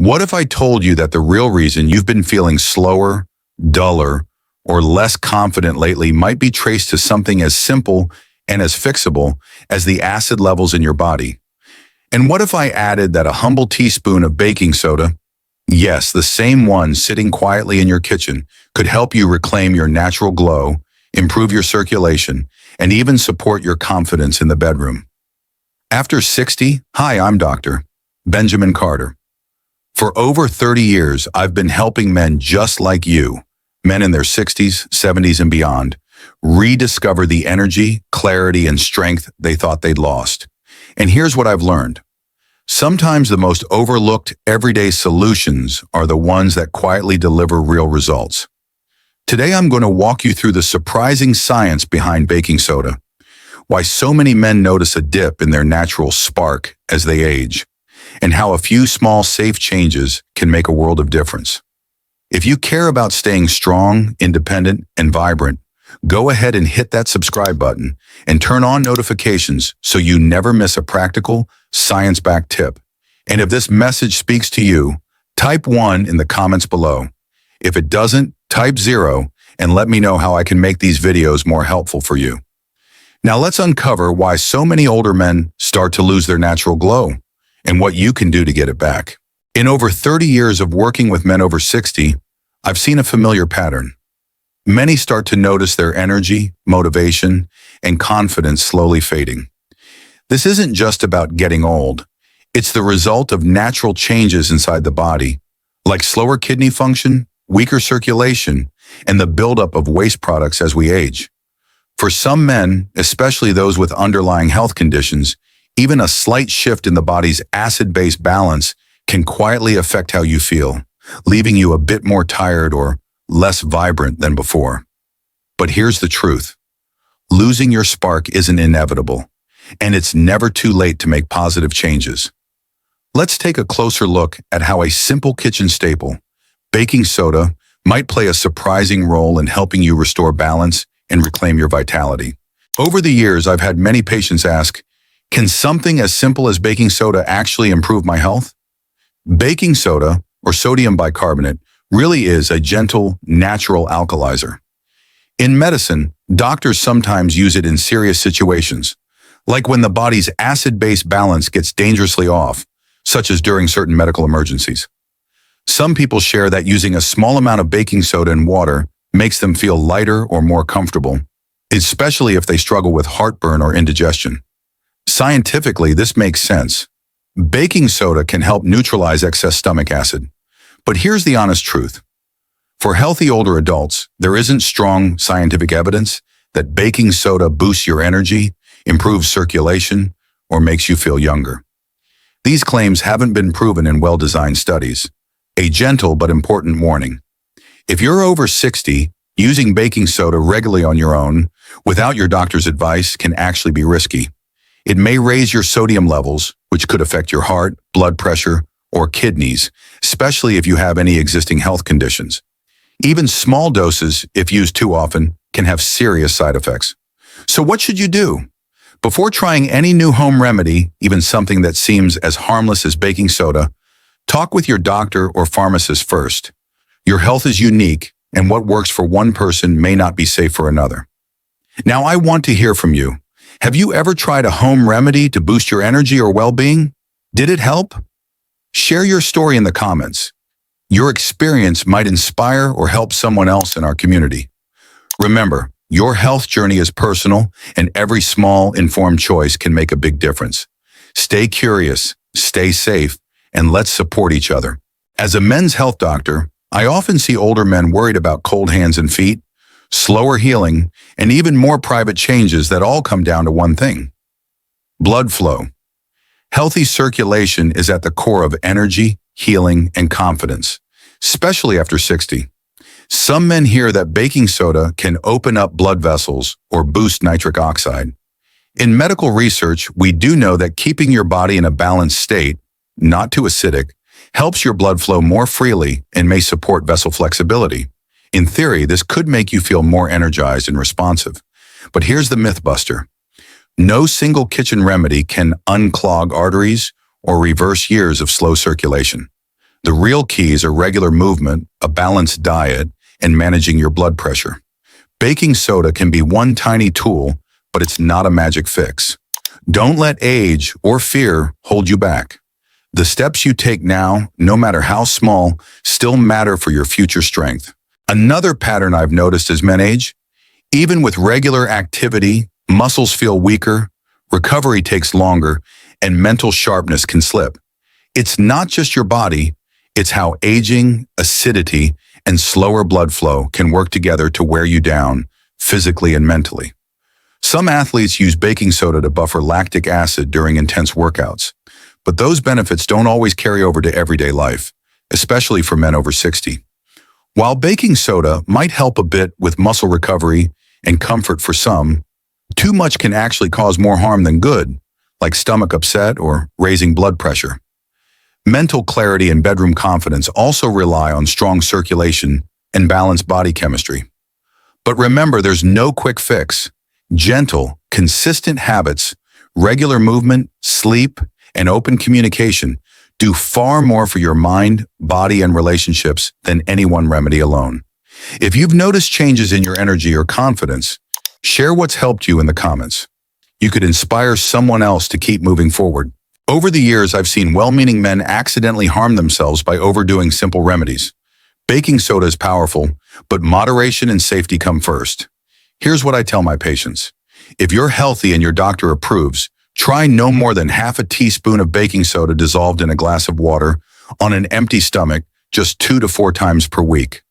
What if I told you that the real reason you've been feeling slower, duller, or less confident lately might be traced to something as simple and as fixable as the acid levels in your body? And what if I added that a humble teaspoon of baking soda, yes, the same one sitting quietly in your kitchen, could help you reclaim your natural glow, improve your circulation, and even support your confidence in the bedroom? After 60, hi, I'm Dr. Benjamin Carter. For over 30 years, I've been helping men just like you, men in their 60s, 70s, and beyond, rediscover the energy, clarity, and strength they thought they'd lost. And here's what I've learned. Sometimes the most overlooked everyday solutions are the ones that quietly deliver real results. Today, I'm going to walk you through the surprising science behind baking soda, why so many men notice a dip in their natural spark as they age, and how a few small, safe changes can make a world of difference. If you care about staying strong, independent, and vibrant, go ahead and hit that subscribe button and turn on notifications so you never miss a practical, science-backed tip. And if this message speaks to you, type 1 in the comments below. If it doesn't, type 0 and let me know how I can make these videos more helpful for you. Now let's uncover why so many older men start to lose their natural glow and what you can do to get it back. In over 30 years of working with men over 60, I've seen a familiar pattern. Many start to notice their energy, motivation, and confidence slowly fading. This isn't just about getting old. It's the result of natural changes inside the body, like slower kidney function, weaker circulation, and the buildup of waste products as we age. For some men, especially those with underlying health conditions, even a slight shift in the body's acid-base balance can quietly affect how you feel, leaving you a bit more tired or less vibrant than before. But here's the truth. Losing your spark isn't inevitable, and it's never too late to make positive changes. Let's take a closer look at how a simple kitchen staple, baking soda, might play a surprising role in helping you restore balance and reclaim your vitality. Over the years, I've had many patients ask, can something as simple as baking soda actually improve my health? Baking soda, or sodium bicarbonate, really is a gentle, natural alkalizer. In medicine, doctors sometimes use it in serious situations, like when the body's acid-base balance gets dangerously off, such as during certain medical emergencies. Some people share that using a small amount of baking soda and water makes them feel lighter or more comfortable, especially if they struggle with heartburn or indigestion. Scientifically, this makes sense. Baking soda can help neutralize excess stomach acid. But here's the honest truth. For healthy older adults, there isn't strong scientific evidence that baking soda boosts your energy, improves circulation, or makes you feel younger. These claims haven't been proven in well-designed studies. A gentle but important warning. If you're over 60, using baking soda regularly on your own, without your doctor's advice, can actually be risky. It may raise your sodium levels, which could affect your heart, blood pressure, or kidneys, especially if you have any existing health conditions. Even small doses, if used too often, can have serious side effects. So what should you do? Before trying any new home remedy, even something that seems as harmless as baking soda, talk with your doctor or pharmacist first. Your health is unique, and what works for one person may not be safe for another. Now, I want to hear from you. Have you ever tried a home remedy to boost your energy or well-being? Did it help? Share your story in the comments. Your experience might inspire or help someone else in our community. Remember, your health journey is personal, and every small, informed choice can make a big difference. Stay curious, stay safe, and let's support each other. As a men's health doctor, I often see older men worried about cold hands and feet, slower healing, and even more private changes that all come down to one thing: blood flow. Healthy circulation is at the core of energy, healing, and confidence, especially after 60. Some men hear that baking soda can open up blood vessels or boost nitric oxide. In medical research, we do know that keeping your body in a balanced state, not too acidic, helps your blood flow more freely and may support vessel flexibility. In theory, this could make you feel more energized and responsive. But here's the myth buster. No single kitchen remedy can unclog arteries or reverse years of slow circulation. The real keys are regular movement, a balanced diet, and managing your blood pressure. Baking soda can be one tiny tool, but it's not a magic fix. Don't let age or fear hold you back. The steps you take now, no matter how small, still matter for your future strength. Another pattern I've noticed as men age, even with regular activity, muscles feel weaker, recovery takes longer, and mental sharpness can slip. It's not just your body, it's how aging, acidity, and slower blood flow can work together to wear you down, physically and mentally. Some athletes use baking soda to buffer lactic acid during intense workouts, but those benefits don't always carry over to everyday life, especially for men over 60. While baking soda might help a bit with muscle recovery and comfort for some, too much can actually cause more harm than good, like stomach upset or raising blood pressure. Mental clarity and bedroom confidence also rely on strong circulation and balanced body chemistry. But remember, there's no quick fix. Gentle, consistent habits, regular movement, sleep, and open communication do far more for your mind, body, and relationships than any one remedy alone. If you've noticed changes in your energy or confidence, share what's helped you in the comments. You could inspire someone else to keep moving forward. Over the years, I've seen well-meaning men accidentally harm themselves by overdoing simple remedies. Baking soda is powerful, but moderation and safety come first. Here's what I tell my patients. If you're healthy and your doctor approves, try no more than half a teaspoon of baking soda dissolved in a glass of water on an empty stomach just 2 to 4 times per week.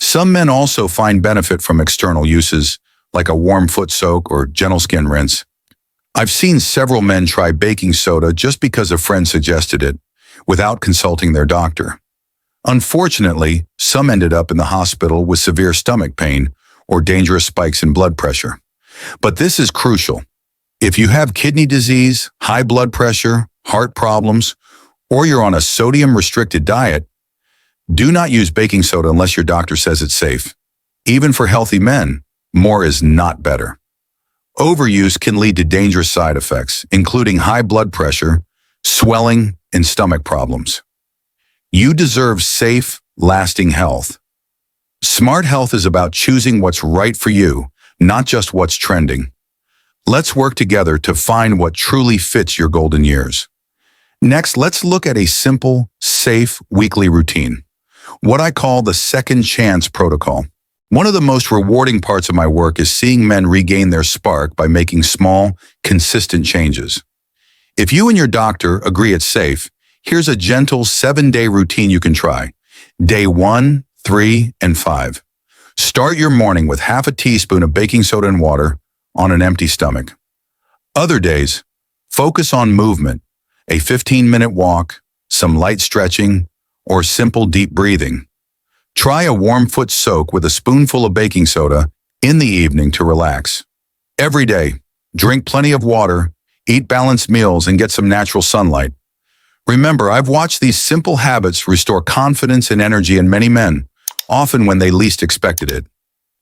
Some men also find benefit from external uses, like a warm foot soak or gentle skin rinse. I've seen several men try baking soda just because a friend suggested it, without consulting their doctor. Unfortunately, some ended up in the hospital with severe stomach pain or dangerous spikes in blood pressure. But this is crucial. If you have kidney disease, high blood pressure, heart problems, or you're on a sodium-restricted diet, do not use baking soda unless your doctor says it's safe. Even for healthy men, more is not better. Overuse can lead to dangerous side effects, including high blood pressure, swelling, and stomach problems. You deserve safe, lasting health. Smart health is about choosing what's right for you, not just what's trending. Let's work together to find what truly fits your golden years. Next, let's look at a simple, safe weekly routine, what I call the second chance protocol. One of the most rewarding parts of my work is seeing men regain their spark by making small, consistent changes. If you and your doctor agree it's safe, here's a gentle 7-day routine you can try. Day 1, 3, and 5. Start your morning with half a teaspoon of baking soda and water on an empty stomach. Other days, focus on movement, a 15-minute walk, some light stretching, or simple deep breathing. Try a warm foot soak with a spoonful of baking soda in the evening to relax. Every day, drink plenty of water, eat balanced meals, and get some natural sunlight. Remember, I've watched these simple habits restore confidence and energy in many men, often when they least expected it.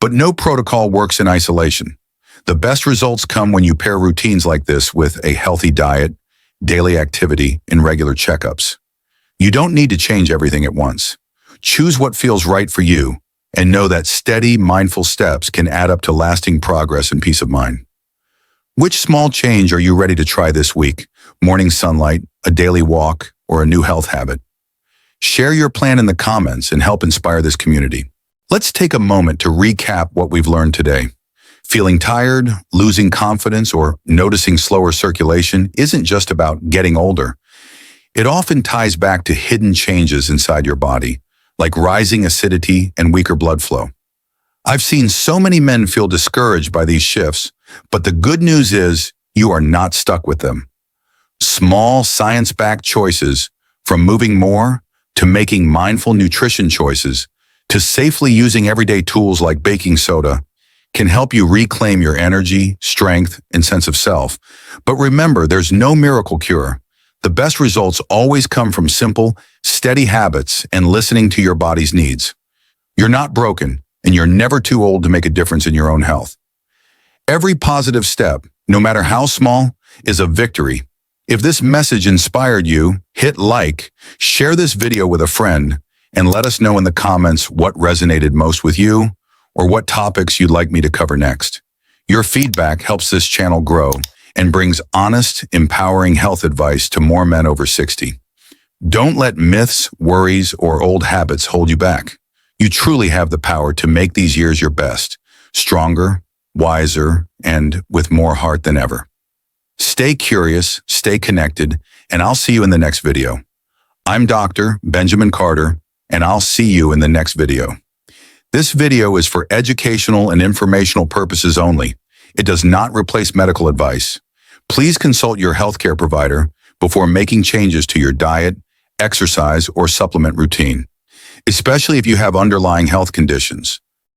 But no protocol works in isolation. The best results come when you pair routines like this with a healthy diet, daily activity, and regular checkups. You don't need to change everything at once. Choose what feels right for you, and know that steady, mindful steps can add up to lasting progress and peace of mind. Which small change are you ready to try this week? Morning sunlight, a daily walk, or a new health habit? Share your plan in the comments and help inspire this community. Let's take a moment to recap what we've learned today. Feeling tired, losing confidence, or noticing slower circulation isn't just about getting older. It often ties back to hidden changes inside your body, like rising acidity and weaker blood flow. I've seen so many men feel discouraged by these shifts, but the good news is you are not stuck with them. Small, science-backed choices, from moving more to making mindful nutrition choices to safely using everyday tools like baking soda, can help you reclaim your energy, strength, and sense of self. But remember, there's no miracle cure. The best results always come from simple, steady habits and listening to your body's needs. You're not broken, and you're never too old to make a difference in your own health. Every positive step, no matter how small, is a victory, If this message inspired you, hit like, share this video with a friend, and let us know in the comments what resonated most with you or what topics you'd like me to cover next. Your feedback helps this channel grow and brings honest, empowering health advice to more men over 60. Don't let myths, worries, or old habits hold you back. You truly have the power to make these years your best, stronger, wiser, and with more heart than ever. Stay curious, stay connected, and I'll see you in the next video. I'm Dr. Benjamin Carter, and I'll see you in the next video. This video is for educational and informational purposes only. It does not replace medical advice. Please consult your healthcare provider before making changes to your diet, exercise, or supplement routine, especially if you have underlying health conditions.